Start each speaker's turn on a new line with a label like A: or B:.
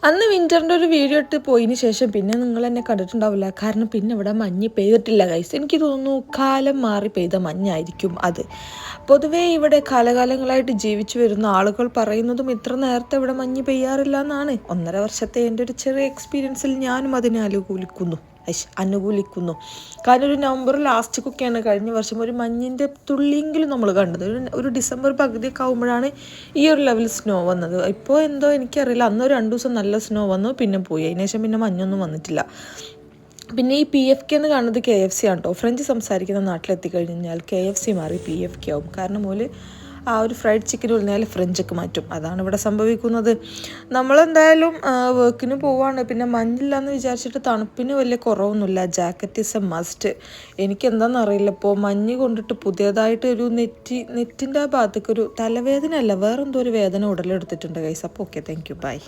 A: അന്ന് വിൻ്ററിൻ്റെ ഒരു വീഡിയോ ഇട്ട് പോയതിന് ശേഷം പിന്നെ നിങ്ങൾ എന്നെ കണ്ടിട്ടുണ്ടാവില്ല. കാരണം പിന്നെ ഇവിടെ മഞ്ഞ് പെയ്തിട്ടില്ല ഗൈസ്. എനിക്ക് തോന്നുന്നു കാലം മാറി പെയ്ത മഞ്ഞായിരിക്കും അത്. പൊതുവേ ഇവിടെ കാലകാലങ്ങളായിട്ട് ജീവിച്ചു വരുന്ന ആളുകൾ പറയുന്നതും ഇത്ര നേരത്തെ ഇവിടെ മഞ്ഞ് പെയ്യാറില്ല എന്നാണ്. 1.5 വർഷത്തെ എൻ്റെ ഒരു ചെറിയ എക്സ്പീരിയൻസിൽ ഞാനും അതിനെ അനുകൂലിക്കുന്നു. കാരണം ഒരു നവംബർ ലാസ്റ്റിക്കൊക്കെയാണ് കഴിഞ്ഞ വർഷം ഒരു മഞ്ഞിൻ്റെ തുള്ളിയെങ്കിലും നമ്മൾ കണ്ടത്. ഒരു ഡിസംബർ പകുതിയൊക്കെ ആകുമ്പോഴാണ് ഈ ഒരു ലെവൽ സ്നോ വന്നത്. ഇപ്പോൾ എന്തോ എനിക്കറിയില്ല, അന്ന് 2 ദിവസം നല്ല സ്നോ വന്നു, പിന്നെ പോയി. അതിനുശേഷം പിന്നെ മഞ്ഞൊന്നും വന്നിട്ടില്ല. പിന്നെ ഈ PFK എന്ന് കാണുന്നത് KFC ആണ് കേട്ടോ. ഫ്രഞ്ച് സംസാരിക്കുന്ന നാട്ടിലെത്തിക്കഴിഞ്ഞാൽ KFC മാറി PFK ആവും. കാരണം പോലെ ആ ഒരു ഫ്രൈഡ് ചിക്കൻ പറഞ്ഞാൽ ഫ്രഞ്ചൊക്കെ മാറ്റും. അതാണ് ഇവിടെ സംഭവിക്കുന്നത്. നമ്മളെന്തായാലും വർക്കിന് പോവാണ്. പിന്നെ മഞ്ഞില്ലാന്ന് വിചാരിച്ചിട്ട് തണുപ്പിന് വലിയ കുറവൊന്നുമില്ല. Jacket is a must. എനിക്കെന്താണെന്നറിയില്ല, ഇപ്പോൾ മഞ്ഞ് കൊണ്ടിട്ട് പുതിയതായിട്ട് ഒരു നെറ്റിൻ്റെ ആ ഭാഗത്തേക്ക് ഒരു തലവേദന അല്ല, വേറെന്തോ ഒരു വേദന ഉടലെടുത്തിട്ടുണ്ട് ഗൈസ്. അപ്പോൾ ഓക്കെ, താങ്ക് യു, ബൈ.